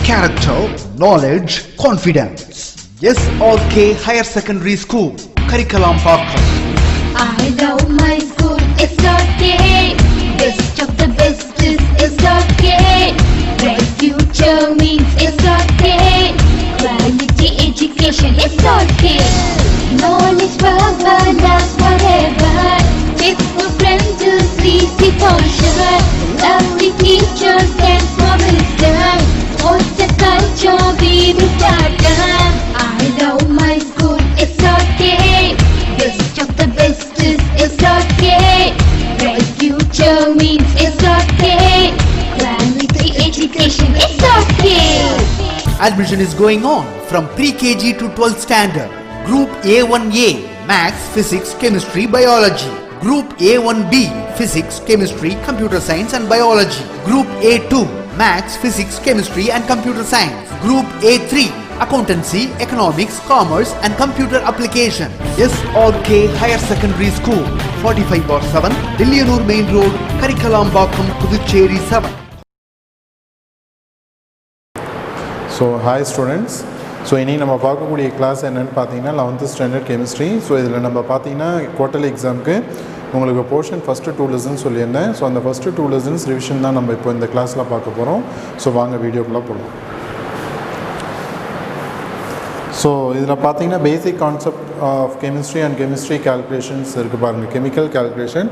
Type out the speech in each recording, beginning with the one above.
character, knowledge, confidence. SRK Higher Secondary School, Karikalambakkam. I love my school, SRK. Best of the best is SRK. Bright future means SRK. Quality education, SRK. Knowledge forever, love forever. Faithful friends to see for sure. Lovely teachers and for wisdom. What's the culture we will start? I love my school, SRK. Best of the best is SRK. Bright future means SRK. Quality education, SRK. Admission is going on from pre-KG to 12th standard. Group A1A, Maths, Physics, Chemistry, Biology. Group A1B, Physics, Chemistry, Computer Science and Biology. Group A2, Maths, Physics, Chemistry and Computer Science. Group A3, Accountancy, Economics, Commerce and Computer Application. SRK Higher Secondary School, 45/7, Dilliyanur Main Road, Karikalambakkam, Puducherry 7. So, hi students. So இனி நம்ம பார்க்கக்கூடிய class என்னென்னு பார்த்தீங்கன்னா 11th standard chemistry. So இதில் நம்ம பார்த்தீங்கன்னா quarterly எக்ஸாமுக்கு உங்களுக்கு போர்ஷன் ஃபஸ்ட்டு 2 லெசன்ஸ் சொல்லியிருந்தேன். ஸோ அந்த ஃபஸ்ட்டு 2 லெசன்ஸ் ரிவிஷன் தான் நம்ம இப்போ இந்த கிளாஸில் பார்க்க போகிறோம். ஸோ வாங்க வீடியோக்குள்ளே போகலாம். ஸோ இதில் பார்த்தீங்கன்னா basic concept of chemistry and chemistry calculations இருக்குது பாருங்கள், கெமிக்கல் கால்குலேஷன்.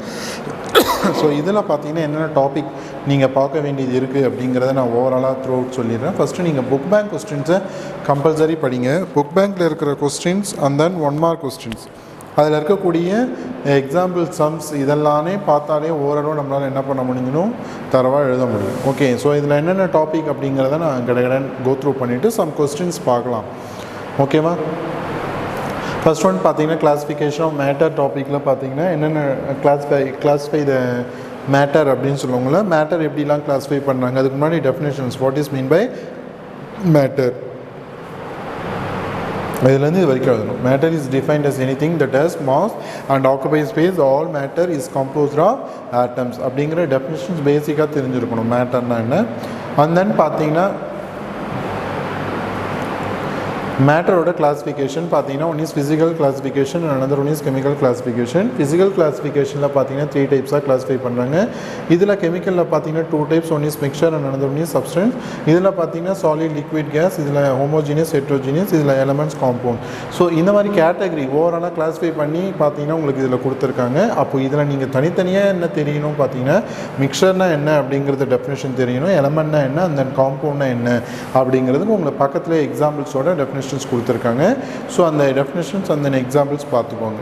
ஸோ இதில் பார்த்தீங்கன்னா என்னென்ன டாபிக் நீங்கள் பார்க்க வேண்டியது இருக்குது அப்படிங்கிறத நான் ஓவராலாக த்ரூ அவுட் சொல்லிடுறேன். ஃபஸ்ட்டு நீங்கள் புக் பேங்க் கொஸ்டின்ஸை கம்பல்சரி படிங்க. புக் பேங்க்கில் இருக்கிற questions and then 1 mark questions, அதில் இருக்கக்கூடிய எக்ஸாம்பிள் சம்ஸ் இதெல்லாமே பார்த்தாலே ஓரளவு நம்மளால் என்ன பண்ண முடியணும், தரவாக எழுத முடியும். ஓகே, ஸோ இதில் என்னென்ன டாபிக் அப்படிங்கிறத நான் கடகடன் கோ த்ரூ பண்ணிவிட்டு சம் கொஸ்டின்ஸ் பார்க்கலாம். ஓகேவா? ஃபர்ஸ்ட் ஒன் பார்த்தீங்கன்னா கிளாஸிஃபிகேஷன் ஆஃப் மேட்டர் டாப்பிக்கில் பார்த்தீங்கன்னா என்னென்ன கிளாஸிஃபை த மேட்டர் அப்படின்னு சொல்லுவாங்கள, மேட்டர் எப்படிலாம் கிளாஸிஃபை பண்ணுறாங்க. அதுக்கு முன்னாடி definitions, what is mean by matter, இதுலேருந்து இது வரைக்கும் எழுதணும். Matter is defined as anything that has mass and occupy space, all matter is composed of atoms அப்படிங்கிற டெஃபினேஷன்ஸ் பேசிக்காக தெரிஞ்சிருக்கணும் மேட்டர்னா என்ன. அண்ட் தென் பார்த்தீங்கன்னா மேட்டரோட கிளாஸிஃபிகேஷன் பார்த்தீங்கன்னா one is physical classification and another one is chemical classification. ஃபிசிக்கல் கிளாஸிஃபிகேஷனில் பார்த்தீங்கன்னா 3 டைப்ஸாக கிளாஸிஃபை பண்ணுறாங்க. இதில் கெமிக்கலில் பார்த்தீங்கன்னா 2 types, one is mixture and another one is substance. இதில் பார்த்தீங்கன்னா சாலிட், லிக்விட், கேஸ், இதில் ஹோமோஜினியஸ், ஹெட்ரோஜினியஸ், இதில் எலமெண்ட்ஸ், காம்பவுண்ட். ஸோ இந்த மாதிரி கேட்டகரி ஓவராலாக கிளாஸிஃபை பண்ணி பார்த்தீங்கன்னா உங்களுக்கு இதில் கொடுத்துருக்காங்க. அப்போ இதில் நீங்கள் தனித்தனியாக என்ன தெரியணும் பார்த்தீங்கன்னா, மிக்சர்னா என்ன அப்படிங்கிறது டெஃபினேஷன் தெரியணும், எலமெண்ட்னா என்ன, அந்த காம்பவுண்ட்னா என்ன அப்படிங்கிறதுக்கு உங்களுக்கு பக்கத்தில் எக்ஸாம்பிள்ஸோட டெஃபினேஷன் கொடுத்துருக்காங்க. ஸோ அந்த டெஃபினேஷன்ஸ் அந்த எக்ஸாம்பிள்ஸ் பார்த்துக்கோங்க.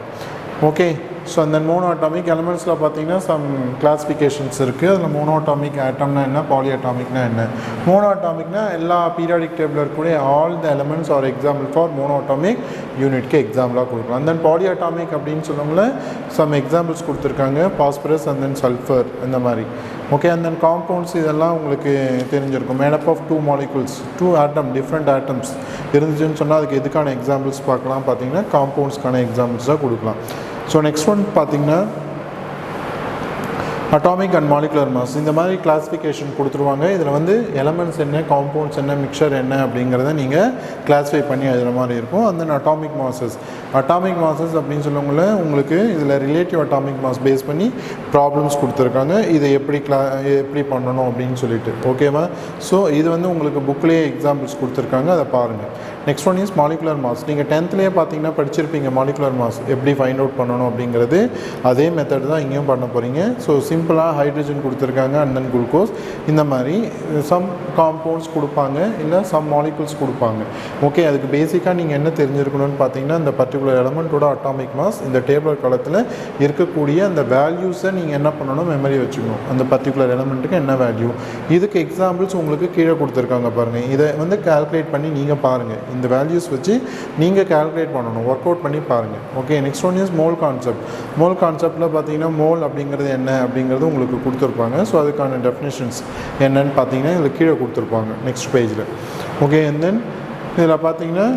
ஓகே, ஸோ அந்த மோனோஅட்டாமிக் எலமெண்ட்ஸில் பார்த்தீங்கன்னா சம் கிளாஸிஃபிகேஷன்ஸ் இருக்குது. அதில் மோனோஅட்டாமிக் ஆட்டம்னா என்ன, பாலிஅட்டாமிக்னா என்ன. மோனோஅட்டாமிக்னா எல்லா பீரியாடிக் டேபிளில் இருக்கக்கூடிய all the elements are example for monoatomic யூனிட்க்கு எக்ஸாம்பிளாக கொடுக்கலாம். அண்ட் தென் பாலிஅட்டாமிக் அப்படின்னு சொல்லவங்கள சம் எக்ஸாம்பிள்ஸ் கொடுத்துருக்காங்க, பாஸ்பரஸ் அண்ட் தென் சல்ஃபர் இந்த மாதிரி. ஓகே, அண்ட் தென் காம்பவுண்ட்ஸ் இதெல்லாம் உங்களுக்கு தெரிஞ்சிருக்கும். Made up of 2 molecules, 2 atom, different atoms இருந்துச்சுன்னு சொன்னால் அதுக்கு எதுக்கான எக்ஸாம்பிள்ஸ் பார்க்கலாம் பார்த்தீங்கன்னா காம்பவுண்ட்ஸ்க்கான எக்ஸாம்பிள்ஸாக கொடுக்கலாம். ஸோ நெக்ஸ்ட் ஒன் பார்த்தீங்கன்னா அட்டாமிக் அண்ட் மாலிகுலர் மாஸ், இந்த மாதிரி கிளாஸிஃபிகேஷன் கொடுத்துருவாங்க. இதில் வந்து எலமெண்ட்ஸ் என்ன, காம்பவுண்ட்ஸ் என்ன, மிக்சர் என்ன அப்படிங்கிறத நீங்கள் கிளாஸிஃபை பண்ணி எழுதுகிற மாதிரி இருக்கும். அந்த அட்டாமிக் மாசஸ், அட்டாமிக் மாசஸ் அப்படின்னு சொல்லவங்கள உங்களுக்கு இதில் ரிலேட்டிவ் அட்டாமிக் மாஸ் பேஸ் பண்ணி ப்ராப்ளம்ஸ் கொடுத்துருக்காங்க, இதை எப்படி பண்ணணும் அப்படின்னு சொல்லிட்டு. ஓகேவா? ஸோ இது வந்து உங்களுக்கு புக்லேயே எக்ஸாம்பிள்ஸ் கொடுத்துருக்காங்க, அதை பாருங்கள். Next one is molecular mass. நீங்கள் 10th பார்த்தீங்கன்னா படிச்சிருப்பீங்க மாலிகுலர் மாஸ் எப்படி ஃபைண்ட் அவுட் பண்ணணும் அப்படிங்கிறது. அதே மெத்தட் தான் இங்கேயும் பண்ண போகிறீங்க. ஸோ சிம்பிளாக ஹைட்ரஜன் கொடுத்துருக்காங்க அண்ட் தென் குளுக்கோஸ், இந்த மாதிரி சம் காம்பவுண்ட்ஸ் கொடுப்பாங்க, இல்லை சம் மாலிகுல்ஸ் கொடுப்பாங்க. ஓகே, அதுக்கு பேசிக்காக நீங்கள் என்ன தெரிஞ்சிருக்கணும்னு பார்த்தீங்கன்னா இந்த பர்டிகுலர் எலமெண்ட்டோட அட்டாமிக் மாஸ், இந்த டேபிள் காலத்தில் இருக்கக்கூடிய அந்த வேல்யூஸை நீங்கள் என்ன பண்ணணும், மெமரி வச்சுக்கணும். அந்த பர்டிகுலர் எலமெண்ட்டுக்கு என்ன வேல்யூ, இதுக்கு எக்ஸாம்பிள்ஸ் உங்களுக்கு கீழே கொடுத்துருக்காங்க பாருங்கள். இதை வந்து கால்குலேட் பண்ணி நீங்கள் பாருங்கள், இந்த வேல்யூஸ் வச்சு நீங்கள் கால்குலேட் பண்ணணும், ஒர்க் அவுட் பண்ணி பாருங்கள். Okay, next one is mole concept. Mole கான்செப்டில் பார்த்தீங்கன்னா மோல் அப்படிங்கிறது என்ன அப்படிங்கிறது உங்களுக்கு கொடுத்துருப்பாங்க. ஸோ அதுக்கான டெஃபினேஷன்ஸ் என்னன்னு பார்த்தீங்கன்னா இதில் கீழே கொடுத்துருப்பாங்க நெக்ஸ்ட் பேஜில். ஓகே, அண்ட் தென் இதில் பார்த்தீங்கன்னா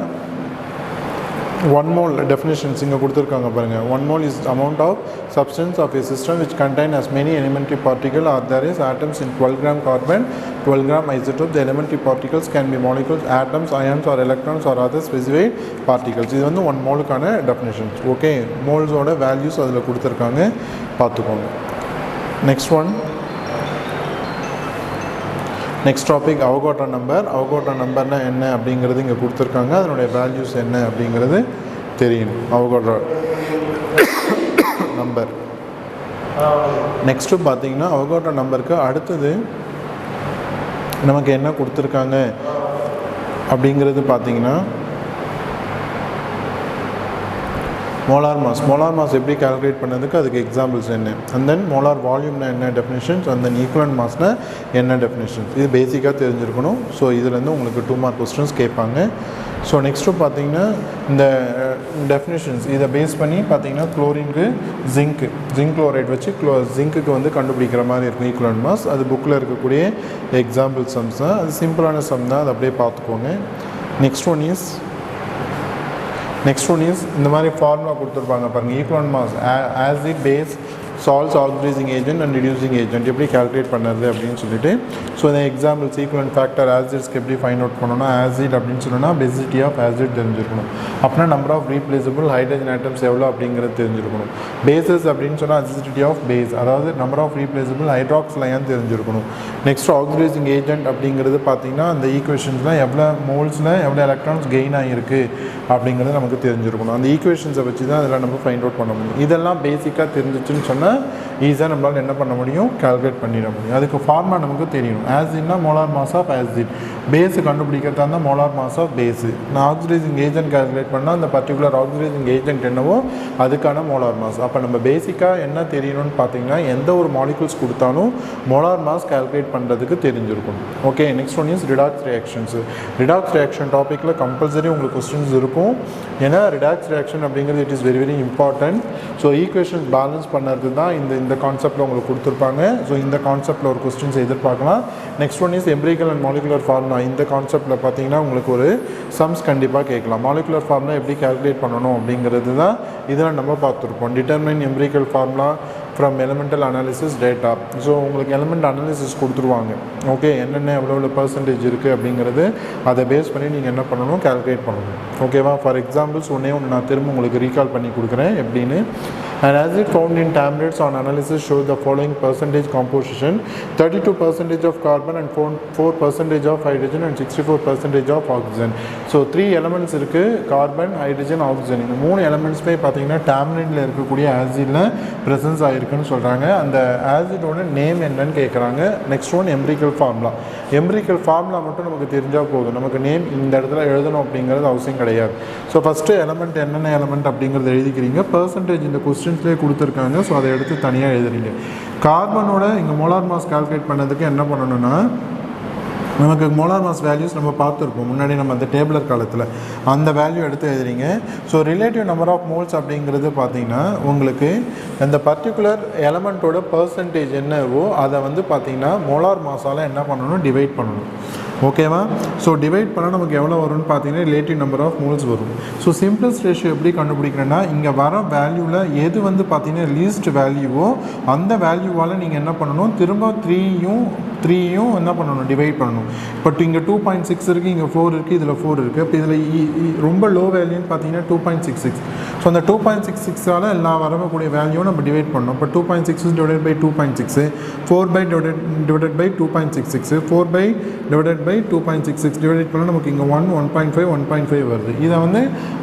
1 mole definitions இங்கே கொடுத்துருக்காங்க பாருங்கள். 1 mole is amount of substance of a system which contain as many elementary particles or there is atoms in 12 gram carbon, 12 gram isotope. The elementary particles can be molecules, atoms, ions or electrons or other specified particles. இது வந்து 1 moleக்கான definitions. Okay, மோல்ஸோட values அதில் கொடுத்துருக்காங்க, பார்த்துக்கோங்க. Next one, next topic Avogadro number. Avogadro நம்பர்னால் என்ன அப்படிங்கிறது இங்கே கொடுத்துருக்காங்க, அதனுடைய வேல்யூஸ் என்ன அப்படிங்கிறது தெரியணும். Avogadro number. நெக்ஸ்ட்டு பார்த்தீங்கன்னா அவகோட்ரோ நம்பருக்கு அடுத்தது நமக்கு என்ன கொடுத்துருக்காங்க அப்படிங்கிறது பார்த்தீங்கன்னா மோலார் மாஸ். மோலார் மாஸ் எப்படி கால்குலேட் பண்ணதுக்கு அதுக்கு எக்ஸாம்பிள்ஸ் என்ன, அண்ட் தென் மோலார் வால்யூம்னா என்ன டெஃபினேஷன்ஸ், அண்ட் தென் ஈக்குவலன்ட் மாஸ்னா என்ன டெஃபினேஷன்ஸ், இது பேசிக்காக தெரிஞ்சிருக்கணும். ஸோ இதுலேருந்து உங்களுக்கு 2 மார்க் கொஸ்டின்ஸ் கேட்பாங்க. ஸோ நெக்ஸ்ட்டு பார்த்தீங்கன்னா இந்த டெஃபினேஷன்ஸ் இதை பேஸ் பண்ணி பார்த்தீங்கன்னா குளோரினுக்கு ஜிங்க் குளோரைட் வச்சு ஜிங்க்குக்கு வந்து கண்டுபிடிக்கிற மாதிரி இருக்கும் ஈக்குவலன்ட் மாஸ். அது புக்கில் இருக்கக்கூடிய எக்ஸாம்பிள் சம்ஸ் தான், அது சிம்பிளான சம் தான், அதை அப்படியே பார்த்துக்கோங்க. நெக்ஸ்ட் ஒன் இஸ் இந்த மாதிரி ஃபார்முலா கொடுத்துருப்பாங்க பாருங்கள். Equivalent mass acid, base, salts, oxidising agent and reducing agent எப்படி கால்குலேட் பண்ணுறது அப்படின்னு சொல்லிட்டு. ஸோ இந்த எக்ஸாம்பிள்ஸ் ஈக்குவலன்ட் ஃபேக்டர் ஆசிட்ஸ்க்கு எப்படி ஃபைண்ட் அவுட் பண்ணணும்னா ஆசிட் அப்படின்னு சொன்னோன்னா பெசிசிட்டி ஆஃப் ஆசிட் தெரிஞ்சிருக்கணும். அப்படின்னா number of replaceable hydrogen atoms எவ்வளோ அப்படிங்கிறது தெரிஞ்சிருக்கணும். பேசஸ் அப்படின்னு சொன்னால் அசிடிட்டி ஆஃப் பேஸ், அதாவது number of replaceable hydroxyl ion தெரிஞ்சிருக்கணும். நெக்ஸ்ட் ஆக்சிடைசிங் ஏஜென்ட் அப்படிங்கிறது பார்த்தீங்கன்னா அந்த ஈக்குவேஷன்ஸில் எவ்வளோ மோல்ஸில் எவ்வளோ எலக்ட்ரான்ஸ் கெயின் ஆகிருக்கு அப்படிங்கிறது நமக்கு தெரிஞ்சிருக்கணும். அந்த ஈக்குவேஷன்ஸை வச்சு தான் அதில் நம்ம ஃபைண்ட் அவுட் பண்ண முடியும். இதெல்லாம் பேசிக்காக தெரிஞ்சிச்சுன்னு சொன்னால் ஈஸியாக நம்மளால் என்ன பண்ண முடியும், கால்குலேட் பண்ணிட முடியும். அதுக்கு ஃபார்முலா நமக்கு தெரியணும். ஆசிட்னா molar mass of acid, base கண்டுபிடிக்கிறதா இருந்தால் மோலார் மாஸ் ஆஃப் பேஸு. நான் ஆக்சிடைசிங் ஏஜென்ட் கால்குலேட் பண்ணால் அந்த பர்டிகுலர் ஆக்சிடைசிங் ஏஜென்ட் என்னவோ அதுக்கான மோலார் மாஸ். அப்போ நம்ம பேசிக்காக என்ன தெரியணும்னு பார்த்தீங்கன்னா எந்த ஒரு மாலிகுல்ஸ் கொடுத்தாலும் மோலார் மாஸ் கால்குலேட் பண்ணுறதுக்கு தெரிஞ்சிருக்கும். Okay, next one is redox reactions. Redox reaction டாப்பிக்கில் கம்பல்சரி உங்களுக்கு கொஸ்டின்ஸ் இருக்கும். ஏன்னா ரிடாக்ஸ் ரியாக்ஷன் அப்படிங்கிறது it is very very important. So equations balance பண்ணுறது தான் இந்த கான்செப்டில் உங்களுக்கு கொடுத்துருப்பாங்க. ஸோ இந்த கான்செப்டில் ஒரு கொஸ்டின்ஸ் எதிர்பார்க்கலாம். Next one is empirical and molecular formula. இந்த கான்செப்டில் பார்த்தீங்கன்னா உங்களுக்கு ஒரு சம்ஸ் கண்டிப்பாக கேட்கலாம். மாலிகுலர் ஃபார்முலா எப்படி கால்குலேட் பண்ணணும் அப்படிங்கிறது தான் இதில் நம்ம பார்த்துருப்போம். Determine empirical formula from elemental analysis data. So உங்களுக்கு எலிமெண்ட் அனாலிசிஸ் கொடுத்துருவாங்க. ஓகே, என்னென்ன எவ்வளோ பர்சன்டேஜ் இருக்குது அப்படிங்கிறது அதை பேஸ் பண்ணி நீங்கள் என்ன பண்ணணும், கால்குலேட் பண்ணணும். ஓகேவா? ஃபார் எக்ஸாம்பிள்ஸ் ஒன்று நான் திரும்ப உங்களுக்கு ரீகால் பண்ணி கொடுக்குறேன் எப்படின்னு. And as it found in tablets on analysis shows the following percentage composition: 32% of carbon and 4% of hydrogen and 64% of oxygen. So 3 elements இருக்கு, கார்பன், ஹைட்ரஜன், ஆக்சிஜன். இந்த 3 எலமெண்ட்ஸ்மே பார்த்தீங்கன்னா டேம்லினில் இருக்கக்கூடிய ஆசிடில் ப்ரெசன்ஸ் ஆகிருக்குன்னு சொல்கிறாங்க. அந்த ஆசிடோட நேம் என்னன்னு கேட்குறாங்க. Next one empirical formula. Empirical formula மட்டும் நமக்கு தெரிஞ்சால் போதும், நமக்கு நேம் இந்த இடத்துல எழுதணும் அப்படிங்கிறது அவசியம் கிடையாது. ஸோ ஃபஸ்ட்டு எலமெண்ட் என்னென்ன எலமெண்ட் அப்படிங்கிறது எழுதிக்கிறீங்க. பர்சன்டேஜ் இந்த கொஸ்டின்ஸ்லேயே கொடுத்துருக்காங்க. ஸோ அதை எடுத்து தனியாக எழுதுறீங்க. கார்பனோட இங்கே மோலார் மாஸ் கால்குலேட் பண்ணதுக்கு என்ன பண்ணணும்னா நமக்கு மோலார் மாஸ் வேல்யூஸ் நம்ம பார்த்துருப்போம் முன்னாடி நம்ம அந்த டேபிளர் காலத்தில், அந்த வேல்யூ எடுத்து எழுதுறீங்க. So relative number of moles அப்படிங்கிறது பார்த்தீங்கன்னா உங்களுக்கு அந்த பர்டிகுலர் எலமெண்ட்டோட பர்சன்டேஜ் என்னவோ அதை வந்து பார்த்தீங்கன்னா மோலார் மாஸால் என்ன பண்ணணும், டிவைட் பண்ணணும். ஓகேவா? ஸோ டிவைட் பண்ணால் நமக்கு எவ்வளோ வரும்னு பார்த்தீங்கன்னா ரிலேட்டிவ் நம்பர் ஆஃப் மோல்ஸ் வரும். ஸோ சிம்பிளஸ்ட் ரேஷியோ எப்படி கண்டுபிடிக்கிறேன்னா இங்கே வர வேல்யூவில் எது வந்து பார்த்தீங்கன்னா லீஸ்ட் வேல்யூவோ அந்த வேல்யூவால் நீங்கள் என்ன பண்ணணும், திரும்ப த்ரீயும் என்ன பண்ணணும், டிவைட் பண்ணணும். பட் இங்கே 2.6 இருக்குது, இங்கே 4 இருக்குது, இதில் 4 இருக்குது. இப்போ இதில் ரொம்ப லோ வேல்யூன்னு பார்த்தீங்கன்னா 2.66. ஸோ அந்த 2.66ஆல் எல்லா வரக்கூடிய வேல்யூவும் நம்ம டிவைட் பண்ணணும். இப்போ 2.6 divided by 2.6, 4 divided by 2.66, 4 divided by 2.66 divide பண்ணால் நமக்கு இங்கே 1.5 1.5 வருது. இதை வந்து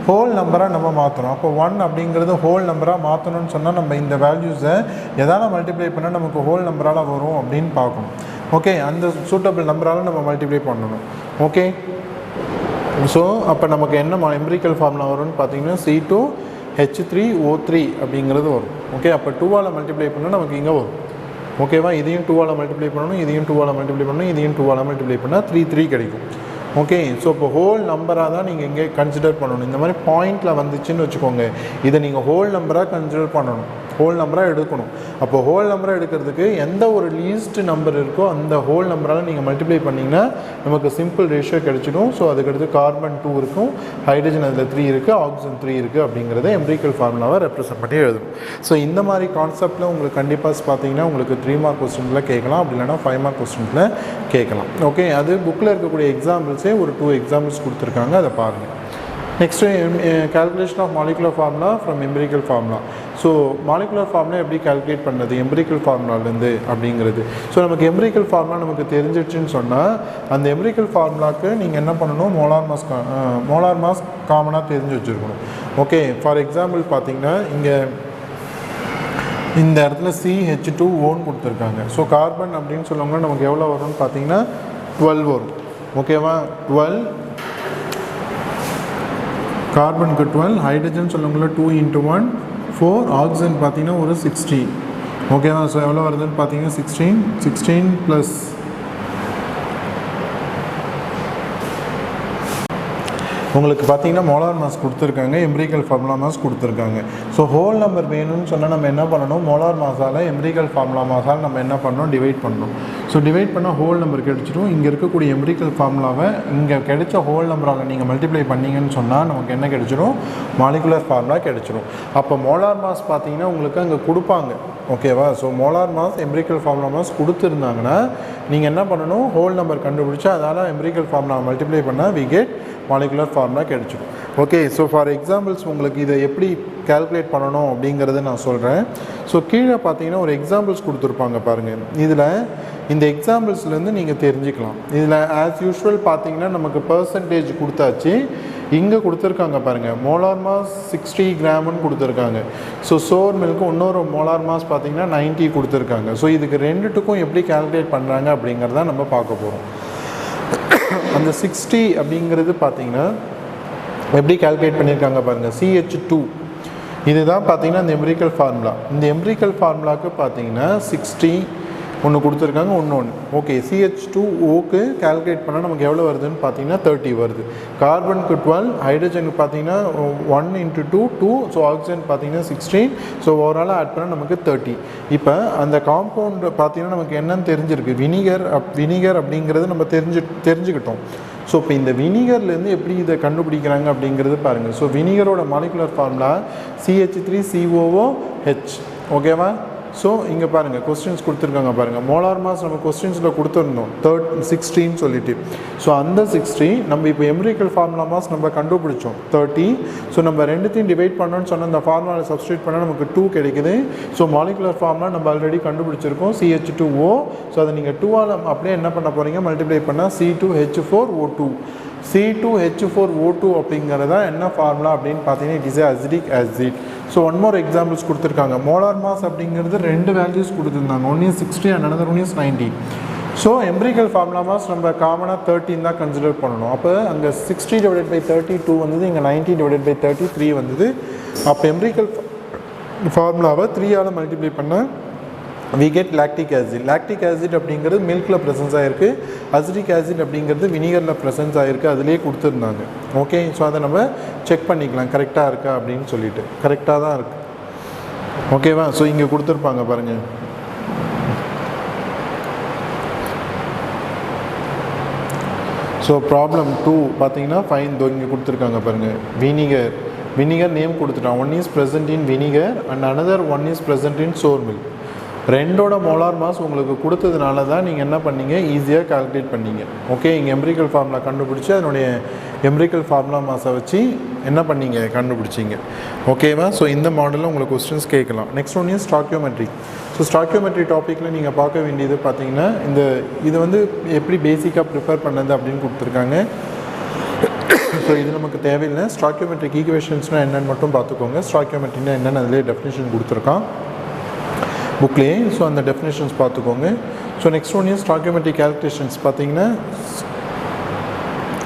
ஹோல் நம்பராக நம்ம மாற்றணும். அப்போ 1 அப்படிங்கிறது ஹோல் நம்பராக மாற்றணும்னு சொன்னால் நம்ம இந்த வேல்யூஸை எதால் மல்டிப்ளை பண்ணால் நமக்கு ஹோல் நம்பரால் வரும் அப்படின்னு பார்க்கணும். ஓகே, அந்த சூட்டபிள் நம்பரால் நம்ம மல்டிப்ளை பண்ணணும். ஓகே, ஸோ அப்போ நமக்கு என்ன எம்பிரிக்கல் ஃபார்முலா வரும்னு பார்த்தீங்கன்னா C2H3O3 அப்படிங்கிறது வரும். ஓகே, அப்போ 2ஆல் மல்டிப்ளை பண்ணால் நமக்கு இங்கே வரும். ஓகேவா? இதையும் 2ஆல் மல்டிப்ளை பண்ணணும், இதையும் 2ஆல் மல்டிப்ளை பண்ணணும், இதையும் 2ஆல் மல்டிப்ளை பண்ணால் 3 கிடைக்கும். ஓகே, ஸோ இப்போ ஹோல் நம்பராக தான் நீங்கள் இங்கே கன்சிடர் பண்ணணும். இந்த மாதிரி பாயிண்டில் வந்துச்சுன்னு வச்சுக்கோங்க, இதை நீங்கள் ஹோல் நம்பராக கன்சிடர் பண்ணணும். ஹோல் நம்பராக எடுக்கணும். அப்போ ஹோல் நம்பராக எடுக்கிறதுக்கு எந்த ஒரு லீஸ்ட் நம்பர் இருக்கோ அந்த ஹோல் நம்பரால் நீங்கள் மல்டிப்ளை பண்ணிங்கன்னா நமக்கு சிம்பிள் ரேஷியோ கிடைச்சிடும். ஸோ அதுக்கடுத்து கார்பன் 2 இருக்கும், ஹைட்ரஜன் அதில் 3 இருக்குது, ஆக்சிஜன் 3 இருக்குது அப்படிங்கிறத எம்பிரிக்கல் ஃபார்முலாவை ரெப்ரசென்ட் பண்ணி எழுதணும். ஸோ இந்த மாதிரி கான்செப்டில் உங்களுக்கு கண்டிப்பாக பார்த்தீங்கன்னா உங்களுக்கு 3 மார்க் கொஸ்டினில் கேட்கலாம், அப்படி இல்லைனா 5 மார்க் கொஸ்டினில் கேட்கலாம். ஓகே, அது புக்கில் இருக்கக்கூடிய எக்ஸாம்பிள்ஸே ஒரு 2 எக்ஸாம்பிள்ஸ் கொடுத்துருக்காங்க, அதை பாருங்கள். Next calculation of molecular formula from empirical formula. So molecular formula எப்படி கால்குலேட் பண்ணுறது எம்பிரிக்கல் ஃபார்முலாலேருந்து அப்படிங்கிறது. ஸோ நமக்கு எம்பிரிக்கல் ஃபார்முலா நமக்கு தெரிஞ்சிடுச்சுன்னு சொன்னால் அந்த எம்பிரிக்கல் ஃபார்முலாவுக்கு நீங்கள் என்ன பண்ணணும், மோலார் மாஸ் காமனாக தெரிஞ்சு வச்சுருக்கணும். ஓகே, ஃபார் எக்ஸாம்பிள் பார்த்தீங்கன்னா இங்கே இந்த இடத்துல CH2O கொடுத்துருக்காங்க. ஸோ கார்பன் அப்படின்னு சொல்லுவாங்கன்னா நமக்கு எவ்வளோ வரும்னு பார்த்தீங்கன்னா 12 வரும். ஓகேவா, 12 கார்பனுக்கு 12, ஹைட்ரஜன் சொல்லுங்களா 2 × 1 4, ஆக்சிஜன் பார்த்தீங்கன்னா ஒரு 16. ஓகேவா, ஸோ எவ்வளோ வருதுன்னு பார்த்தீங்கன்னா 16 ப்ளஸ் உங்களுக்கு பார்த்தீங்கன்னா மோலார் மாஸ் கொடுத்துருக்காங்க, எம்பிரிக்கல் ஃபார்முலா மாஸ் கொடுத்துருக்காங்க. ஸோ ஹோல் நம்பர் வேணும்னு சொன்னால் நம்ம என்ன பண்ணணும், மோலார் மாஸால் எம்பிரிக்கல் ஃபார்முலா மாஸால் நம்ம என்ன பண்ணணும், டிவைட் பண்ணணும். ஸோ டிவைட் பண்ணால் ஹோல் நம்பர் கிடைச்சிடும். இங்கே இருக்கக்கூடிய எம்பிரிக்கல் ஃபார்முலாவை இங்கே கிடைச்ச ஹோல் நம்பரால் நீங்கள் மல்டிப்ளை பண்ணிங்கன்னு சொன்னால் நமக்கு என்ன கிடைச்சிடும், மாலிகுலர் ஃபார்முலா கிடைச்சிடும். அப்போ மோலார் மாஸ் பார்த்தீங்கன்னா உங்களுக்கு அங்கே கொடுப்பாங்க. ஓகேவா, so molar mass empirical formula mass கொடுத்துருந்தாங்கன்னா நீங்கள் என்ன பண்ணணும், ஹோல் நம்பர் கண்டுபிடிச்சி அதால் எம்பிரிக்கல் ஃபார்முலா மல்டிப்ளை பண்ணால் வி கெட் மாலிகுலர் ஃபார்முலா கிடைச்சிடும். ஓகே, ஸோ ஃபார் எக்ஸாம்பிள்ஸ் உங்களுக்கு இதை எப்படி கால்குலேட் பண்ணணும் அப்படிங்கிறத நான் சொல்கிறேன். ஸோ கீழே பார்த்தீங்கன்னா ஒரு எக்ஸாம்பிள்ஸ் கொடுத்துருப்பாங்க பாருங்கள். இதில் இந்த எக்ஸாம்பிள்ஸ்லேருந்து நீங்கள் தெரிஞ்சுக்கலாம். இதில் ஆஸ் யூஷுவல் பார்த்தீங்கன்னா நமக்கு பர்சன்டேஜ் கொடுத்தாச்சு. இங்கே கொடுத்துருக்காங்க பாருங்கள், மோலார் மாஸ் 60 கிராம்னு கொடுத்துருக்காங்க. ஸோ சோர் மில்க்கு இன்னொரு மோலார் மாஸ் பார்த்தீங்கன்னா 90 கொடுத்துருக்காங்க. ஸோ இதுக்கு ரெண்டுத்துக்கும் எப்படி கால்குலேட் பண்ணுறாங்க அப்படிங்கிறத நம்ம பார்க்க போகிறோம். அந்த 60 அப்படிங்கிறது பார்த்தீங்கன்னா எப்படி கால்குலேட் பண்ணியிருக்காங்க பாருங்கள், CH2 இதுதான் பார்த்தீங்கன்னா இந்த எம்பிரிக்கல் ஃபார்முலா. இந்த எம்பிரிக்கல் ஃபார்முலாவுக்கு பார்த்தீங்கன்னா 60 ஒன்று கொடுத்துருக்காங்க, ஒன்று ஓகே. CH2Oக்கு கால்குலேட் பண்ணால் நமக்கு எவ்வளோ வருதுன்னு பார்த்தீங்கன்னா 30 வருது. கார்பனுக்கு 12, ஹைட்ரஜனுக்கு பார்த்தீங்கன்னா 1 × 2 2, ஸோ ஆக்சிஜன் பார்த்தீங்கன்னா 16. ஸோ ஓவராலாக ஆட் பண்ணால் நமக்கு 30. இப்போ அந்த காம்பவுண்ட் பார்த்தீங்கன்னா நமக்கு என்னன்னு தெரிஞ்சிருக்கு, வினிகர் அப்படிங்கிறது நம்ம தெரிஞ்சுக்கிட்டோம். ஸோ இப்போ இந்த வினிகர்லேருந்து எப்படி இதை கண்டுபிடிக்கிறாங்க அப்படிங்கிறது பாருங்கள். ஸோ வினிகரோட மாலிகுலர் ஃபார்முலா CH3COOH. ஓகேவா, ஸோ இங்கே பாருங்கள் கொஸ்டின்ஸ் கொடுத்துருக்காங்க பாருங்கள். மோலார் மாஸ் நம்ம கொஸ்டின்ஸில் கொடுத்துருந்தோம் 16 சொல்லிட்டு. ஸோ அந்த 60 நம்ம இப்போ எம்பிரிக்கல் ஃபார்முலா மாஸ் நம்ம கண்டுபிடிச்சோம் 30. ஸோ நம்ம ரெண்டுத்தையும் டிவைட் பண்ணோன்னு சொன்ன அந்த ஃபார்முலாவில் சப்ஸ்டியூட் பண்ணால் நமக்கு 2 கிடைக்குது. ஸோ மாலிகுலர் ஃபார்முலா நம்ம ஆல்ரெடி கண்டுபிடிச்சிருக்கோம் CH2O. ஸோ அதை நீங்கள் 2ஆல் அப்படியே என்ன பண்ண போகிறீங்க, மல்டிப்ளை பண்ணால் C2H4O2. C2H4O2 அப்படிங்கிறதா என்ன ஃபார்முலா அப்படின்னு பார்த்தீங்கன்னா it is acidic acid. So one more examples கொடுத்துருக்காங்க. மோலார் மாஸ் அப்படிங்கிறது 2 வேல்யூஸ் கொடுத்துருந்தாங்க, one is 60 and another one is 90. So empirical formula mass நம்ம காமனாக 13 தான் கன்சிடர் பண்ணணும். அப்போ அங்கே 60/32 வந்தது, இங்கே 90/33 வந்தது. அப்போ எம்பிரிக்கல் ஃபார்முலாவை 3ஆல் மல்டிப்ளை பண்ண we get lactic acid. lactic acid அப்படிங்கிறது மில்கில் ப்ரெசன்ஸ் ஆகிருக்கு, அசிடிக் ஆசிட் அப்படிங்கிறது வினிகரில் ப்ரெசன்ஸ் ஆகிருக்கு, அதிலே கொடுத்துருந்தாங்க. ஓகே, ஸோ அதை நம்ம செக் பண்ணிக்கலாம் கரெக்டாக இருக்கா அப்படின்னு சொல்லிட்டு. கரெக்டாக தான் இருக்குது. ஓகேவா, ஸோ இங்கே கொடுத்துருப்பாங்க பாருங்கள். ஸோ ப்ராப்ளம் 2 பார்த்தீங்கன்னா ஃபைன் தோ இங்கே கொடுத்துருக்காங்க பாருங்கள். வினிகர் நேம் கொடுத்துட்டான். One is present in vinegar and another one is present in sour milk. ரெண்டோட மோலார் மாஸ் உங்களுக்கு கொடுத்ததுனால தான் நீங்கள் என்ன பண்ணீங்க, ஈஸியாக கால்குலேட் பண்ணீங்க. ஓகே, இங்கே எம்பிரிக்கல் ஃபார்முலா கண்டுபிடிச்சி அதனுடைய எம்பிரிக்கல் ஃபார்முலா மாஸை வச்சு என்ன பண்ணீங்க, கண்டுபிடிச்சிங்க. ஓகேவா, ஸோ இந்த மாடலில் உங்களுக்கு கொஸ்டின்ஸ் கேட்கலாம். Next one is stoichiometry. So stoichiometry டாப்பிக்கில் நீங்கள் பார்க்க வேண்டியது பார்த்தீங்கன்னா இது வந்து எப்படி பேசிக்காக ப்ரிப்பேர் பண்ணது அப்படின்னு கொடுத்துருக்காங்க. ஸோ இது நமக்கு தேவையில்லை. ஸ்டாக்கியோமெட்ரிக் ஈக்குவேஷன்ஸ்னால் என்னென்னு மட்டும் பார்த்துக்கோங்க. ஸ்டாக்கியோமெட்ரினா என்னென்னு அதிலே டெஃபினேஷன் கொடுத்துருக்கான் புக்லேயே. ஸோ அந்த டெஃபினேஷன்ஸ் பார்த்துக்கோங்க. So next one is stoichiometric calculations. பார்த்தீங்கன்னா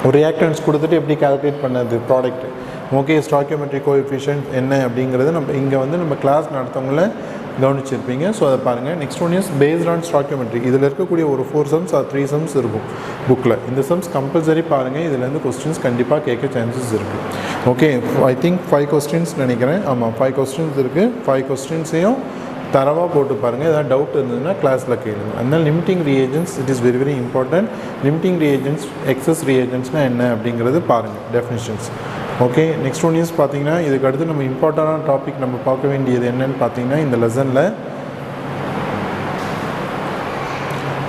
ஒரு ரியாக்டன்ஸ் கொடுத்துட்டு எப்படி கால்குலேட் பண்ணது ப்ராடக்ட். ஓகே, ஸ்டாக்கியோமெட்ரிக் கோஎஃபிஷியன்ட் என்ன அப்படிங்கிறது நம்ம இங்கே வந்து நம்ம கிளாஸ் நடத்தவங்கள கவனிச்சிருப்பீங்க. ஸோ அதை பாருங்கள். Next one is based on stoichiometry. இதில் இருக்கக்கூடிய ஒரு 4 sums ஆர் 3 sums இருக்கும் புக்கில். இந்த சம்ஸ் கம்பல்சரி பாருங்கள். இதுலேருந்து கொஸ்டின்ஸ் கண்டிப்பாக கேட்க சான்சஸ் இருக்குது. ஓகே, ஐ திங்க் 5 questions நினைக்கிறேன். ஆமாம், 5 questions இருக்குது. 5 questionஸையும் தரவாக போட்டு பாருங்கள். ஏதாவது டவுட் இருந்ததுன்னா கிளாஸில் கேளுங்க. அதனால் limiting reagents it is very very important. Limiting reagents excess ரியேஜென்ட்ஸ்னால் என்ன அப்படிங்கிறது பாருங்கள், definitions. Okay, next one is பார்த்தீங்கன்னா இதுக்கு அடுத்து நம்ம இம்பார்ட்டண்டான டாபிக் நம்ம பார்க்க வேண்டியது என்னன்னு பார்த்தீங்கன்னா இந்த லெசனில்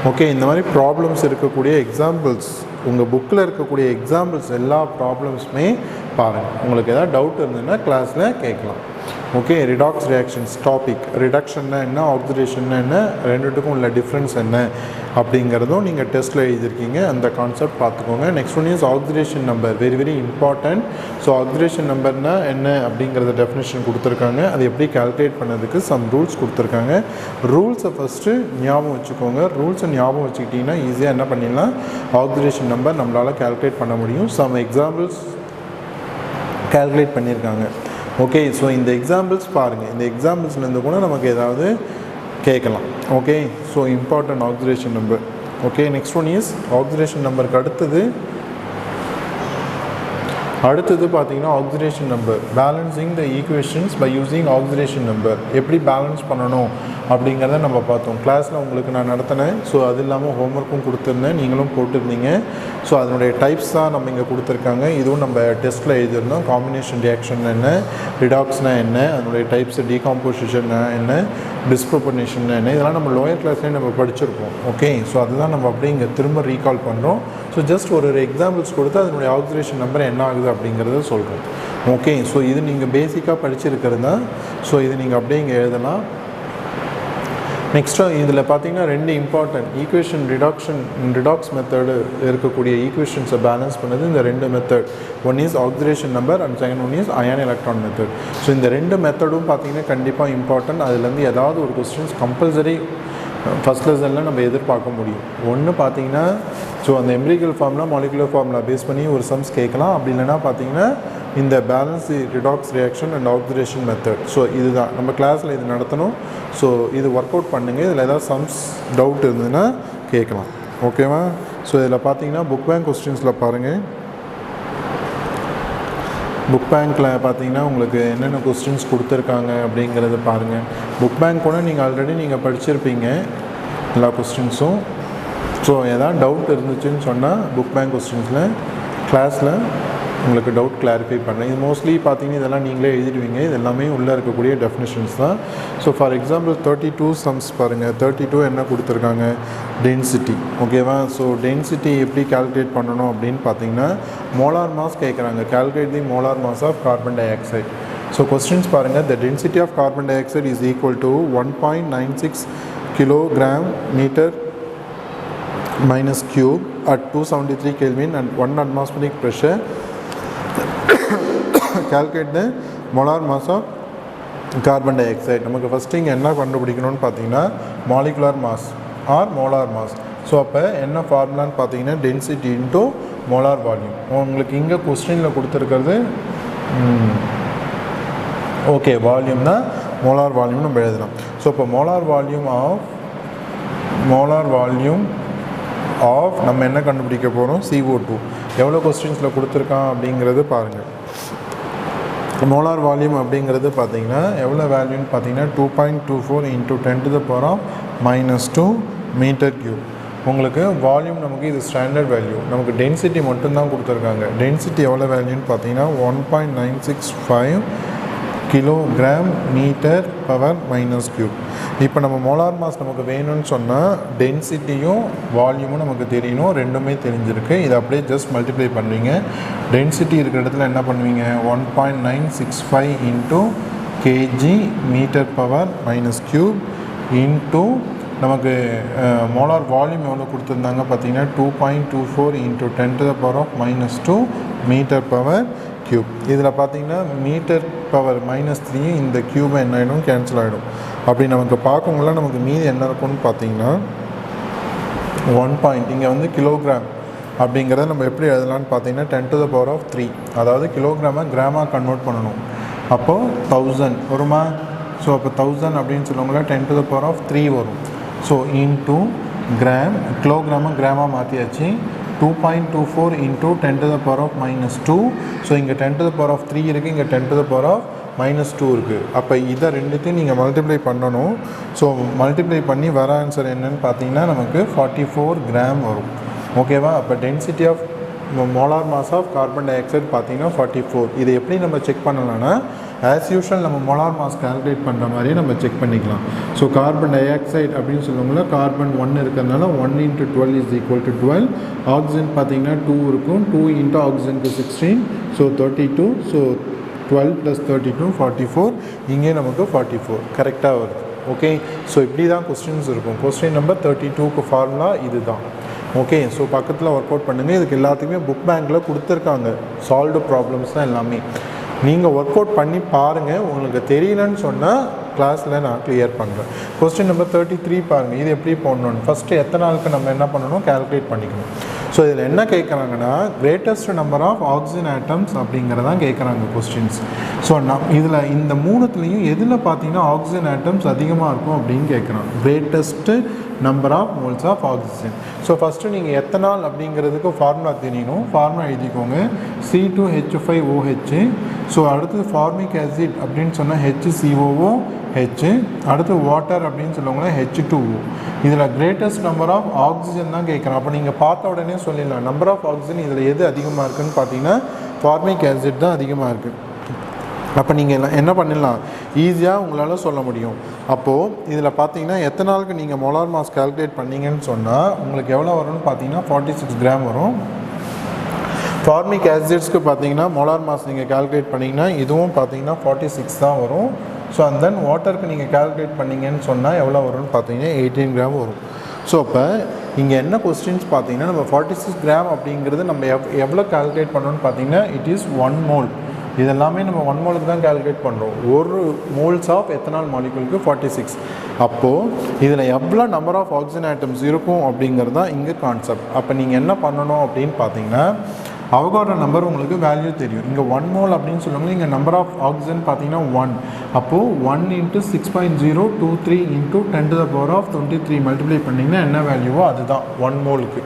ஓகே இந்த மாதிரி ப்ராப்ளம்ஸ் இருக்கக்கூடிய எக்ஸாம்பிள்ஸ், உங்கள் புக்கில் இருக்கக்கூடிய எக்ஸாம்பிள்ஸ் எல்லா ப்ராப்ளம்ஸுமே பாருங்கள். உங்களுக்கு எதாவது டவுட் இருந்ததுன்னா கிளாஸில் கேட்கலாம். ஓகே, ரிடாக்ஸ் ரியாக்ஷன்ஸ் டாபிக், ரிடக்ஷன்னா என்ன, ஆக்சிடேஷன்னா என்ன, ரெண்டுத்துக்கும் உள்ள டிஃப்ரென்ஸ் என்ன அப்படிங்கிறதும் நீங்கள் டெஸ்ட்டில் எழுதியிருக்கீங்க. அந்த கான்செப்ட் பார்த்துக்கோங்க. Next one is oxidation number, very very important. So oxidation நம்பர்னால் என்ன அப்படிங்கிறத டெஃபினேஷன் கொடுத்துருக்காங்க. அது எப்படி கால்குலேட் பண்ணதுக்கு சம் ரூல்ஸ் கொடுத்துருக்காங்க. ரூல்ஸை ஃபஸ்ட்டு ஞாபகம் வச்சுக்கோங்க. ரூல்ஸை ஞாபகம் வச்சுக்கிட்டிங்கன்னா ஈஸியாக என்ன பண்ணிடலாம், ஆக்சிடேஷன் நம்பர் நம்மளால் கால்குலேட் பண்ண முடியும். சம் எக்ஸாம்பிள்ஸ் கால்குலேட் பண்ணியிருக்காங்க. ஓகே, ஸோ இந்த எக்ஸாம்பிள்ஸ் பாருங்கள். இந்த எக்ஸாம்பிள்ஸ்லேருந்து கூட நமக்கு ஏதாவது கேட்கலாம். Okay, so important oxidation number. Okay, next one is oxidation நம்பருக்கு அடுத்தது பார்த்தீங்கன்னா oxidation number, balancing the equations by using oxidation number. எப்படி பேலன்ஸ் பண்ணணும் அப்படிங்கிறத நம்ம பார்த்தோம் கிளாஸில். உங்களுக்கு நான் நடத்தினேன். ஸோ அது இல்லாமல் ஹோம்ஒர்க்கும் கொடுத்துருந்தேன், நீங்களும் போட்டிருந்தீங்க. ஸோ அதனுடைய டைப்ஸ் தான் நம்ம இங்கே கொடுத்துருக்காங்க. இதுவும் நம்ம டெஸ்ட்டில் எழுதியிருந்தோம். காம்பினேஷன் ரியாக்ஷன் என்ன, ரிடாக்ஸ்னால் என்ன, அதனுடைய டைப்ஸ், டீகாம்போசிஷன் என்ன, டிஸ்ப்ரொபோர்ஷன் என்ன, இதெல்லாம் நம்ம லோயர் கிளாஸ்லேயே நம்ம படிச்சிருப்போம். ஓகே, ஸோ அதுதான் நம்ம அப்படியே இங்கே திரும்ப ரீகால் பண்ணுறோம். ஸோ ஜஸ்ட் ஒரு எக்ஸாம்பிள்ஸ் கொடுத்து அதனுடைய ஆக்சிடேஷன் நம்பர் என்ன ஆகுது அப்படிங்கிறத சொல்கிறோம். ஓகே, ஸோ இது நீங்கள் பேசிக்காக படிச்சிருக்கிறது தான். ஸோ இது நீங்கள் அப்படியே இங்கே எழுதலாம். நெக்ஸ்ட்டாக இதில் பார்த்தீங்கன்னா 2 இம்பார்ட்டன்ட் ஈக்குவேஷன் ரிடாக்ஸ் மெத்தடு இருக்கக்கூடிய ஈக்குவேஷன்ஸை பேலன்ஸ் பண்ணது இந்த 2 method. One is oxidation number and second one is ion electron method. So இந்த 2 மெத்தடும் பார்த்தீங்கன்னா கண்டிப்பாக இம்பார்ட்டன்ட். அதுலேருந்து ஏதாவது ஒரு கொஸ்டின்ஸ் கம்பல்சரி ஃபஸ்ட் லெசனில் நம்ம எதிர்பார்க்க முடியும். ஒன்று பார்த்தீங்கன்னா ஸோ அந்த empirical formula, molecular formula base பண்ணி ஒரு சம்ஸ் கேட்கலாம். அப்படி இல்லைனா பார்த்தீங்கன்னா இந்த balance redox reaction and oxidation method. So இதுதான் நம்ம கிளாஸில் இது நடத்தணும். ஸோ இது ஒர்க் அவுட் பண்ணுங்கள். இதில் ஏதாவது சம்ஸ் டவுட் இருந்ததுன்னா கேட்கலாம். ஓகேவா? ஸோ இதில் பார்த்தீங்கன்னா புக் பேங்க் கொஸ்டின்ஸில் பாருங்கள். புக் பேங்க்கில் பார்த்தீங்கன்னா உங்களுக்கு என்னென்ன கொஸ்டின்ஸ் கொடுத்துருக்காங்க அப்படிங்கிறத பாருங்கள். புக் பேங்க் கூட நீங்கள் ஆல்ரெடி நீங்கள் படிச்சிருப்பீங்க எல்லா கொஸ்டின்ஸும். ஸோ எதாவது டவுட் இருந்துச்சுன்னு சொன்னால் புக் பேங்க் கொஸ்டின்ஸில் கிளாஸில் உங்களுக்கு டவுட் கிளாரிஃபை பண்ணேன். இது மோஸ்ட்லி பார்த்தீங்கன்னா இதெல்லாம் நீங்களே எழுதிடுவீங்க. இது எல்லாமே உள்ளே இருக்கக்கூடிய டெஃபினிஷன்ஸ் தான். ஸோ ஃபார் எக்ஸாம்பிள் 32 சம்ஸ் பாருங்கள். 32 என்ன கொடுத்துருக்காங்க, டென்சிட்டி. ஓகேவா? ஸோ டென்சிட்டி எப்படி கால்குலேட் பண்ணணும் அப்படின்னு பார்த்தீங்கன்னா மோலார் மாஸ் கேட்குறாங்க. Calculate the molar mass of carbon dioxide. So questions பாருங்கள். The density of carbon dioxide is equal to 1.96 kilogram metre minus cube at 273 Kelvin and 1 atmospheric pressure. Calculate the molar mass of carbon dioxide. நமக்கு first இங்கே என்ன கண்டுபிடிக்கணும்னு பார்த்தீங்கன்னா molecular mass or molar mass. So அப்போ என்ன ஃபார்முலான்னு பார்த்தீங்கன்னா density into molar volume. உங்களுக்கு இங்கே கொஸ்டினில் கொடுத்துருக்கிறது ஓகே வால்யூம்னா மோலார் வால்யூம் நம்ம எழுதலாம். ஸோ இப்போ மோலார் வால்யூம் ஆஃப் நம்ம என்ன கண்டுபிடிக்க போகிறோம், CO2. எவ்வளோ கொஸ்டின்ஸில் கொடுத்துருக்கான் அப்படிங்கிறது பாருங்கள். மோலார் வால்யூம் அப்படிங்கிறது பார்த்தீங்கன்னா எவ்வளோ வேல்யூன்னு பார்த்தீங்கன்னா 2.24 × 10⁻⁻2 மீட்டர் கியூப். உங்களுக்கு வால்யூம் நமக்கு இது ஸ்டாண்டர்ட் வேல்யூ. நமக்கு டென்சிட்டி மட்டும்தான் கொடுத்துருக்காங்க. டென்சிட்டி எவ்வளோ வேல்யூன்னு பார்த்தீங்கன்னா 1.965 kilogram metre power minus cube. இப்போ நம்ம மோலார் மாஸ் நமக்கு வேணும்னு சொன்னால் டென்சிட்டியும் வால்யூமும் நமக்கு தெரியணும். ரெண்டுமே தெரிஞ்சிருக்கு. இதை அப்படியே ஜஸ்ட் மல்டிப்ளை பண்ணுவீங்க. டென்சிட்டி இருக்கிற இடத்துல என்ன பண்ணுவீங்க, 1.965 × kg metre power minus cube into நமக்கு மோலார் வால்யூம் எவ்வளோ கொடுத்துருந்தாங்க பார்த்தீங்கன்னா 2.24 × 10⁻⁻2 மீட்டர் பவர் கியூப். இதில் பார்த்தீங்கன்னா மீட்டர் பவர் -3 இந்த கியூபை என்ன ஆகிடும், கேன்சல் ஆகிடும். அப்படி நமக்கு பார்க்கும்போது நமக்கு மீதி என்ன இருக்கும்னு பார்த்தீங்கன்னா 1 இங்கே வந்து கிலோகிராம் அப்படிங்கிறத நம்ம எப்படி எழுதலான்னு பார்த்தீங்கன்னா 10⁻3, அதாவது கிலோகிராமை கிராமாக கன்வெர்ட் பண்ணணும். அப்போது 1000 வருமா, ஸோ அப்போ 1000 அப்படின்னு சொல்லுவாங்களா 10 to the power of 3 வரும். ஸோ இன்டூ கிராம், கிலோகிராமை கிராமாக மாற்றியாச்சு. 2.24 into 10 to the power of -2. ஸோ இங்கே 10 to the power of 3 இருக்குது, இங்கே 10 to the power of -2 இருக்குது. அப்போ இதை ரெண்டுத்தையும் நீங்கள் மல்டிப்ளை பண்ணணும். ஸோ மல்டிப்ளை பண்ணி வர ஆன்சர் என்னன்னு பார்த்தீங்கன்னா நமக்கு 44 கிராம் வரும். ஓகேவா? அப்போ density of molar mass of carbon dioxide பார்த்தீங்கன்னா 44. இதை எப்படி நம்ம செக் பண்ணலாம்னா ஆஸ் யூஷுவல் நம்ம மோலார் மாஸ் கால்குலேட் பண்ணுற மாதிரியே நம்ம செக் பண்ணிக்கலாம். ஸோ கார்பன் டை ஆக்சைடு அப்படின்னு சொல்லுவாங்களா, கார்பன் 1 இருக்கிறதுனால 1 × 12 = 12. ஆக்சிஜன் பார்த்தீங்கன்னா 2 இருக்கும், 2 × ஆக்சிஜனுக்கு 16, ஸோ 32. ஸோ 12 + 32 44. இங்கே நமக்கு 44 கரெக்டாக வருது. ஓகே, ஸோ இப்படி தான் கொஸ்டின்ஸ் இருக்கும். கொஸ்டின் நம்பர் 32க்கு ஃபார்முலா இது தான். ஓகே, ஸோ பக்கத்தில் ஒர்க் அவுட் பண்ணுங்கள். இதுக்கு எல்லாத்துக்குமே புக் பேங்கில் கொடுத்துருக்காங்க சால்வ்டு ப்ராப்ளம்ஸ் தான் எல்லாமே. நீங்கள் ஒர்க் அவுட் பண்ணி பாருங்கள். உங்களுக்கு தெரியலன்னு சொன்னால் கிளாஸில் நான் கிளியர் பண்ணுறேன். கொஸ்டின் நம்பர் 33 பாருங்கள். இது எப்படி போடணும்னு ஃபஸ்ட்டு எத்தனை நாளுக்கு நம்ம என்ன பண்ணணும் கால்குலேட் பண்ணிக்கணும். ஸோ இதில் என்ன கேட்குறாங்கன்னா greatest number of oxygen atoms அப்படிங்கிறதான் கேட்குறாங்க கொஸ்டின்ஸ். ஸோ இதில் இந்த மூணுத்துலேயும் எதில் பார்த்தீங்கன்னா ஆக்சிஜன் ஆட்டம்ஸ் அதிகமாக இருக்கும் அப்படின்னு கேட்குறாங்க. Greatest number of moles of oxygen. So first நீங்கள் எத்தனால் அப்படிங்கிறதுக்கு ஃபார்முலா தெரியணும். ஃபார்முலா எழுதிக்கோங்க. C2H5OH. ஸோ அடுத்தது ஃபார்மிக் ஆசிட் அப்படின்னு சொன்னால் HCOOH. அடுத்து வாட்டர் அப்படின்னு சொல்லுவாங்கன்னா H2O. இதில் கிரேட்டஸ்ட் நம்பர் ஆஃப் ஆக்சிஜன் தான் கேட்குறோம். அப்போ நீங்கள் பார்த்த உடனே சொல்லிடலாம் நம்பர் ஆஃப் ஆக்சிஜன் இதில் எது அதிகமாக இருக்குதுன்னு பார்த்தீங்கன்னா ஃபார்மிக் ஆசிட் தான் அதிகமாக இருக்குது. அப்போ நீங்கள் என்ன பண்ணிடலாம், ஈஸியாக உங்களால் சொல்ல முடியும். அப்போது இதில் பார்த்தீங்கன்னா எத்தனை நாளுக்கு நீங்கள் மோலார் மாஸ் கால்குலேட் பண்ணிங்கன்னு சொன்னால் உங்களுக்கு எவ்வளோ வரும்னு பார்த்தீங்கன்னா 46 கிராம் வரும். ஃபார்மிக் ஆசிட்ஸ்க்கு பார்த்தீங்கன்னா மோலார் மாஸ் நீங்கள் கால்குலேட் பண்ணிங்கன்னா இதுவும் பார்த்தீங்கன்னா 46 தான் வரும். ஸோ அண்ட் தென் வாட்டருக்கு நீங்கள் கால்குலேட் பண்ணிங்கன்னு சொன்னால் எவ்வளோ வரும்னு பார்த்தீங்கன்னா 18 கிராம் வரும். ஸோ அப்போ இங்கே என்ன கொஸ்டின்ஸ் பார்த்தீங்கன்னா நம்ம 46 கிராம் அப்படிங்கிறது நம்ம எவ்வளோ கால்குலேட் பண்ணணும்னு பார்த்தீங்கன்னா இட் இஸ் 1 மோல். இதெல்லாமே நம்ம 1 மோலுக்கு தான் கால்குலேட் பண்ணுறோம். ஒரு மோல்ஸ் ஆஃப் எத்தனால் மாலிகுலுக்கு 46. அப்போது இதில் எவ்வளோ நம்பர் ஆஃப் ஆக்சிஜன் ஆட்டம்ஸ் இருக்கும் அப்படிங்கிறது தான் இங்கே கான்செப்ட். அப்போ நீங்கள் என்ன பண்ணணும் அப்படின்னு பார்த்தீங்கன்னா அவகோட்ரோ நம்பர் உங்களுக்கு வேல்யூ தெரியும். இங்கே 1 மோல் அப்படின்னு சொல்லுவாங்க. இங்கே நம்பர் ஆஃப் ஆக்சிஜன் பார்த்தீங்கன்னா 1. அப்போது 1 × 6.023 × 10⁻23 மல்டிப்ளை பண்ணிங்கன்னா என்ன வேல்யூவோ அதுதான் 1 மோலுக்கு.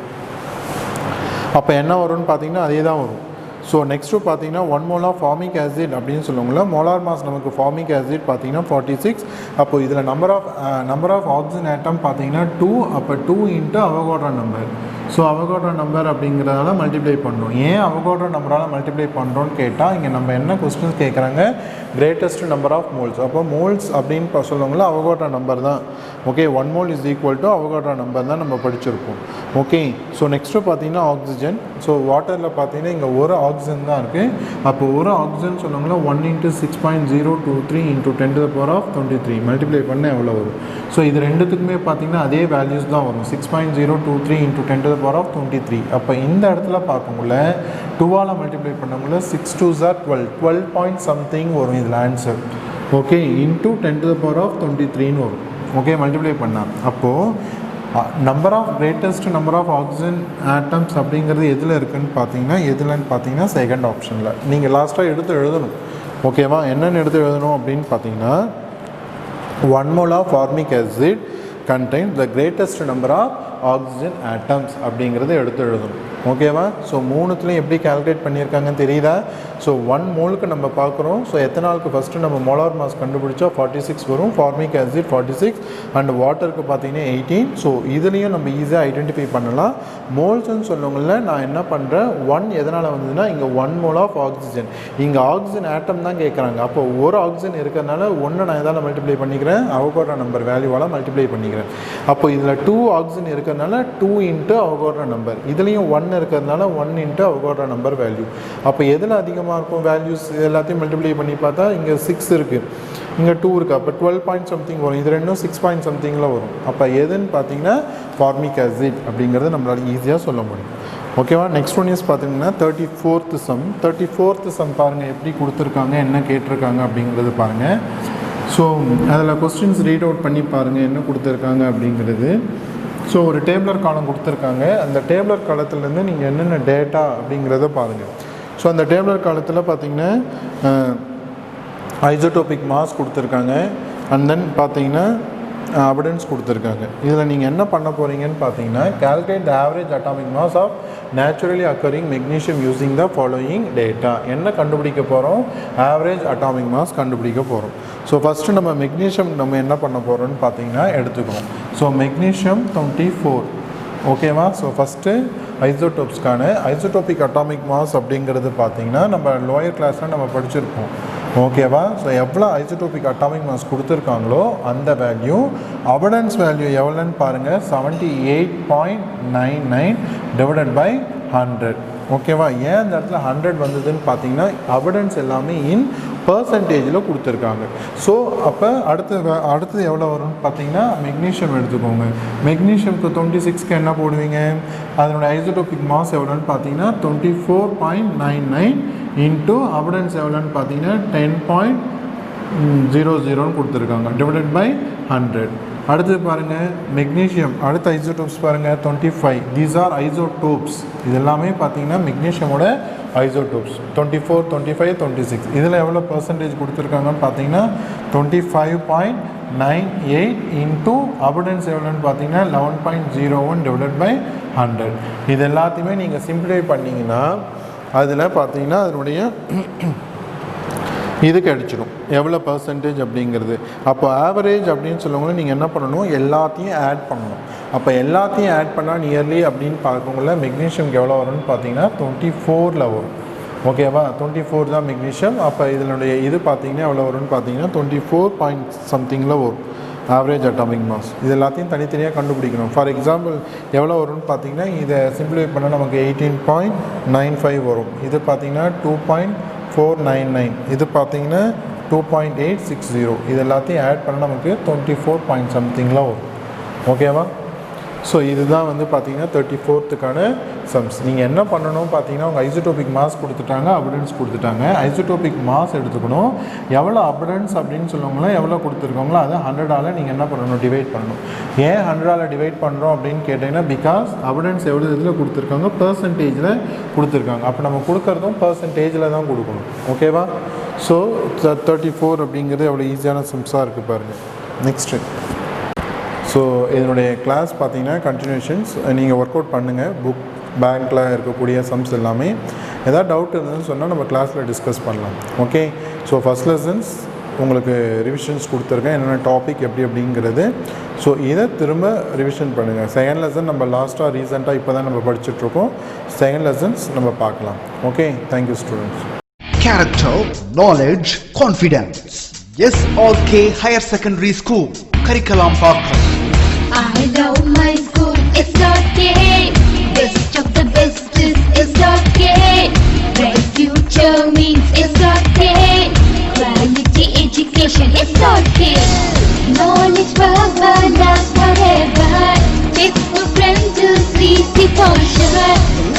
அப்போ என்ன வரும்னு பார்த்தீங்கன்னா அதே தான் வரும். ஸோ நெக்ஸ்ட்டு பார்த்தீங்கன்னா 1 மோல் ஆஃப் ஃபார்மிக் ஆசிட் அப்படின்னு சொல்லுவாங்களா, மோலார் மாஸ் நமக்கு ஃபார்மிக் ஆசிட் பார்த்தீங்கன்னா 46. அப்போது இதில் நம்பர் ஆஃப் ஆக்சிஜன் ஆட்டம் பார்த்தீங்கன்னா 2. அப்போ 2 × Avogadro number. So Avogadro number அப்படிங்கிறதால மல்டிப்ளை பண்ணுறோம். ஏன் அவகோட்ரோ நம்பரால் மல்டிப்ளை பண்ணுறோன்னு கேட்டால் இங்கே நம்ம என்ன கொஸ்டின்ஸ் கேட்குறாங்க, கிரேட்டஸ்ட் நம்பர் ஆஃப் மோல்ஸ். அப்போ மோல்ஸ் அப்படின்னு சொல்லுவாங்களா அவகோட்ரோ நம்பர் தான். ஓகே, 1 மோல் = அவகோட்ரோ நம்பர் தான் நம்ம படிச்சிருப்போம். ஓகே, ஸோ நெக்ஸ்ட்டு பார்த்தீங்கன்னா ஆக்சிஜன். ஸோ வாட்டரில் பார்த்தீங்கன்னா இங்கே ஒரு ஆக்சிஜன் தான் இருக்குது. அப்போ ஒரு ஆக்சிஜன் சொன்னாங்களா 1 × 6.023 × 10⁻23 மல்டிப்ளை பண்ண எவ்வளோ வரும். ஸோ இது ரெண்டுத்துக்குமே பார்த்தீங்கன்னா அதே வேல்யூஸ் தான் வரும், 6.023 × 10⁻23. அப்போ இந்த இடத்துல பார்க்கக்குள்ள 2ஆல் மல்டிப்ளை பண்ணக்குள்ள 6 2s are 12 பாயிண்ட் சம்திங் வரும் இதில் ஆன்சர். ஓகே, × 10⁻23 வரும். ஓகே, மல்டிப்ளை பண்ணால் அப்போது number of greatest number of oxygen atoms அப்படிங்கிறது எதில் இருக்குதுன்னு பார்த்தீங்கன்னா செகண்ட் ஆப்ஷனில். நீங்கள் லாஸ்ட்டாக எடுத்து எழுதணும். ஓகேவா, என்னென்னு எடுத்து எழுதணும் அப்படின்னு பார்த்தீங்கன்னா 1 mole of formic acid contains the greatest number of oxygen atoms அப்படிங்கிறத எடுத்து எழுதணும். ஓகேவா, ஸோ மூணுத்துலையும் எப்படி கால்குலேட் பண்ணியிருக்காங்கன்னு தெரியுதா. ஸோ 1 மோலுக்கு நம்ம பார்க்குறோம். ஸோ எத்தனை நாளுக்கு ஃபஸ்ட்டு நம்ம மோலார் மாஸ் கண்டுபிடிச்சா 46 வரும். ஃபார்மிக் ஆசிட் 46 அண்ட் வாட்டருக்கு பார்த்தீங்கன்னா 18. ஸோ இதுலேயும் நம்ம ஈஸியாக ஐடென்டிஃபை பண்ணலாம். மோல்ஸ்ன்னு சொல்லுவங்கள நான் என்ன பண்ணுறேன், 1 எதனால் வந்ததுன்னா இங்கே 1 மோல் ஆஃப் ஆக்சிஜன். இங்கே ஆக்சிஜன் ஆட்டம் தான் கேட்குறாங்க. அப்போ ஒரு ஆக்சிஜன் இருக்கிறதுனால 1 நான் எதால் மல்டிப்ளை பண்ணிக்கிறேன், அவகோட்ரோ நம்பர் வேல்யூவால் மல்டிப்ளை பண்ணிக்கிறேன். அப்போ இதில் 2 ஆக்சிஜன் இருக்கிறதுனால 2 × அவகோட்ரோ நம்பர். இதுலேயும் 1 இருக்கிறதுனால 1 × அவகோட்ரோ நம்பர் வேல்யூ. அப்போ எதில் அதிகமாக இருக்கும் வேல்யூஸ் எல்லாத்தையும் மல்டிப்ளை பண்ணி பார்த்தா இங்கே 6 இருக்குது, இங்கே 2 இருக்குது. அப்போ 12 பாயிண்ட் சம்திங் வரும். இது ரெண்டும் 6 பாயிண்ட் சம்திங்கில் வரும். அப்போ எதுன்னு பார்த்தீங்கன்னா ஃபார்மிக் ஆசிட் அப்படிங்கிறது நம்மளால் ஈஸியாக சொல்ல முடியும். ஓகேவா, நெக்ஸ்ட் ஒன் இஸ் பார்த்தீங்கன்னா 34th சம். 34th சம் பாருங்கள் எப்படி கொடுத்துருக்காங்க, என்ன கேட்டிருக்காங்க அப்படிங்கிறது பாருங்கள். ஸோ அதில் கொஸ்டின்ஸ் ரீட் அவுட் பண்ணி பாருங்கள் என்ன கொடுத்துருக்காங்க அப்படிங்கிறது. ஸோ ஒரு டேபிளர் காலம் கொடுத்துருக்காங்க. அந்த டேபிளர் காலத்துலேருந்து நீங்கள் என்னென்ன டேட்டா அப்படிங்கிறத பாருங்கள். ஸோ அந்த டேபிளர் காலத்தில் பார்த்தீங்கன்னா ஐசோடோபிக் மாஸ் கொடுத்துருக்காங்க, அண்ட் தென் பார்த்தீங்கன்னா அபடன்ஸ் கொடுத்துருக்காங்க. இதில் நீங்கள் என்ன பண்ண போகிறீங்கன்னு பார்த்தீங்கன்னா calculate the average atomic mass of naturally occurring magnesium using the following data. என்ன கண்டுபிடிக்க போகிறோம்? ஆவரேஜ் அட்டாமிக் மாஸ் கண்டுபிடிக்க போகிறோம். ஸோ ஃபஸ்ட்டு நம்ம மெக்னீஷியம் நம்ம என்ன பண்ண போகிறோம்னு பார்த்தீங்கன்னா எடுத்துக்கிறோம். ஸோ மெக்னீஷியம் 24 ஓகேவா. ஸோ ஃபஸ்ட்டு ஐசோடோப்ஸ்க்கான ஐசோடோபிக் அட்டாமிக் மாஸ் அப்படிங்கிறது பார்த்தீங்கன்னா நம்ம லோயர் கிளாஸில் நம்ம படிச்சிருப்போம் ஓகேவா. ஸோ எவ்வளோ ஐசோடோபிக் அட்டாமிக் மாஸ் கொடுத்துருக்காங்களோ அந்த வேல்யூ அபடன்ஸ் வேல்யூ எவ்வளோன்னு பாருங்கள் 78.99 டிவைடட் பை 100 ஓகேவா. ஏன் அந்த இடத்துல 100 வந்ததுன்னு பார்த்தீங்கன்னா அபடன்ஸ் எல்லாமே இன் பர்சன்டேஜில் கொடுத்துருக்காங்க. ஸோ அப்போ அடுத்தது எவ்வளோ வரும்னு பார்த்தீங்கன்னா மெக்னீஷியம் எடுத்துக்கோங்க. மெக்னீஷியம்க்கு 26க்கு என்ன போடுவீங்க? அதனோட ஐசோடோபிக் மாஸ் எவ்வளோன்னு பார்த்தீங்கன்னா 24.99 இன்ட்டு அபடன்ஸ் எவ்வளோன்னு பார்த்தீங்கன்னா 10.00ன்னு கொடுத்துருக்காங்க டிவைடட் பை 100. அடுத்தது பாருங்கள் மெக்னீஷியம் அடுத்த ஐசோடோப்ஸ் பாருங்கள் 25. These are isotopes. இது எல்லாமே பார்த்தீங்கன்னா மெக்னீஷியமோட ஐசோடோப்ஸ் 24, 25, 26. இதில் எவ்வளோ பர்சன்டேஜ் கொடுத்துருக்காங்கன்னு பார்த்தீங்கன்னா 25.98 இன்ட்டு அபடன்ஸ் எவ்வளோன்னு பார்த்தீங்கன்னா 11.01 டிவைடட் பை 100. இது எல்லாத்தையுமே நீங்கள் சிம்பிளிஃபை பண்ணிங்கன்னா அதில் பார்த்தீங்கன்னா அதனுடைய இது கிடச்சிடும் எவ்வளோ பர்சன்டேஜ் அப்படிங்கிறது. அப்போ ஆவரேஜ் அப்படின்னு சொல்லுவாங்க. நீங்கள் என்ன பண்ணணும்? எல்லாத்தையும் ஆட் பண்ணணும். அப்போ எல்லாத்தையும் ஆட் பண்ணால் நியர்லி அப்படின்னு பார்க்கக்குள்ள மெக்னீஷியம்க்கு எவ்வளோ வரும்னு பார்த்தீங்கன்னா 24 வரும் ஓகேவா. 24 தான் மெக்னீஷியம். அப்போ இதனுடைய இது பார்த்தீங்கன்னா எவ்வளோ வரும்னு பார்த்தீங்கன்னா 24 வரும் ஆவரேஜ் அட்டாமிக் மாஸ். இது எல்லாத்தையும் தனித்தனியாக கண்டுபிடிக்கணும். ஃபார் எக்ஸாம்பிள் எவ்வளோ வரும்னு பார்த்தீங்கன்னா இதை சிம்பிளிஃபை பண்ணால் நமக்கு 18.95 வரும். இது பார்த்தீங்கன்னா 2.499. இது பார்த்தீங்கன்னா 2.860. இது எல்லாத்தையும் ஆட் பண்ணால் நமக்கு 24 வரும் ஓகேவா. ஸோ இதுதான் வந்து பார்த்தீங்கன்னா 34க்கான சம்ஸ். நீங்கள் என்ன பண்ணணும் பார்த்தீங்கன்னா உங்கள் ஐசோடோபிக் மாஸ் கொடுத்துட்டாங்க, அபடன்ஸ் கொடுத்துட்டாங்க. ஐசோடோபிக் மாஸ் எடுத்துக்கணும். எவ்வளோ அபடன்ஸ் அப்படின்னு சொல்லுவாங்களோ எவ்வளோ கொடுத்துருக்காங்களோ அதை 100ஆல் நீங்கள் என்ன பண்ணணும்? டிவைட் பண்ணணும். ஏன் 100ஆல் டிவைட் பண்ணுறோம் அப்படின்னு கேட்டிங்கன்னா பிகாஸ் அபடன்ஸ் எவ்வளோ இதில் கொடுத்துருக்காங்க? பர்சன்டேஜில் கொடுத்துருக்காங்க. அப்போ நம்ம கொடுக்குறதும் பர்சன்டேஜில் தான் கொடுக்கணும் ஓகேவா. ஸோ 34 அப்படிங்கிறது எவ்வளோ ஈஸியான சம்ஸாக இருக்குது பாருங்கள். நெக்ஸ்ட்டு ஸோ இதனுடைய கிளாஸ் பார்த்தீங்கன்னா கண்டினியூஷன்ஸ். நீங்கள் ஒர்க் அவுட் பண்ணுங்கள். புக் பேங்க்கில் இருக்கக்கூடிய சம்ஸ் எல்லாமே. ஏதாவது டவுட் இருந்ததுன்னு சொன்னால் நம்ம கிளாஸில் டிஸ்கஸ் பண்ணலாம் ஓகே. ஸோ ஃபஸ்ட் லெசன்ஸ் உங்களுக்கு ரிவிஷன்ஸ் கொடுத்துருக்கேன் என்னென்ன டாபிக் அப்படிங்கிறது. ஸோ இதை திரும்ப ரிவிஷன் பண்ணுங்கள். செகண்ட் லெசன் நம்ம லாஸ்ட்டாக ரீசெண்டாக இப்போ தான் நம்ம படிச்சுட்ருக்கோம். செகண்ட் லெசன்ஸ் நம்ம பார்க்கலாம் okay. Thank you students. Character, knowledge, confidence. SRK Higher Secondary School, Curriculum Park. I love my school, it's okay. Best of the best is okay. Bright future means it's okay. Quality education, it's okay. Knowledge forever, love forever. Faithful friends to see the culture.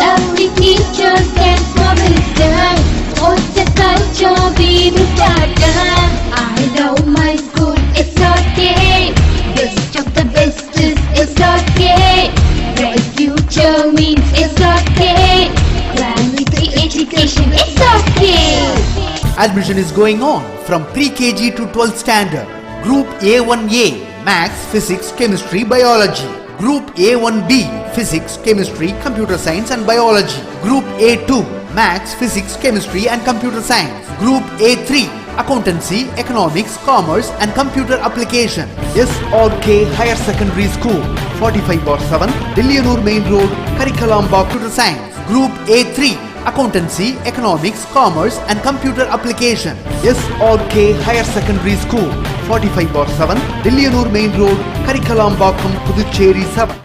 Lovely teachers and wisdom. What's the culture we will start? I love my school, it's okay. Best of the best is okay. Bright future means it's okay. Quality education, it's okay. Admission is going on from pre-KG to 12th standard. Group A1A, Maths, Physics, Chemistry, Biology. Group A1B, Physics, Chemistry, Computer Science and Biology. Group A2, Maths, Physics, Chemistry and Computer Science. Group A3, Accountancy, Economics, Commerce and Computer Application. SRK Higher Secondary School, 45/7, Dillianur Main Road, Karikalambakkam, Computer Science. Group A3, Accountancy, Economics, Commerce and Computer Application. SRK Higher Secondary School, 45/7, Dillianur Main Road, Karikalambakkam, Puducherry 7.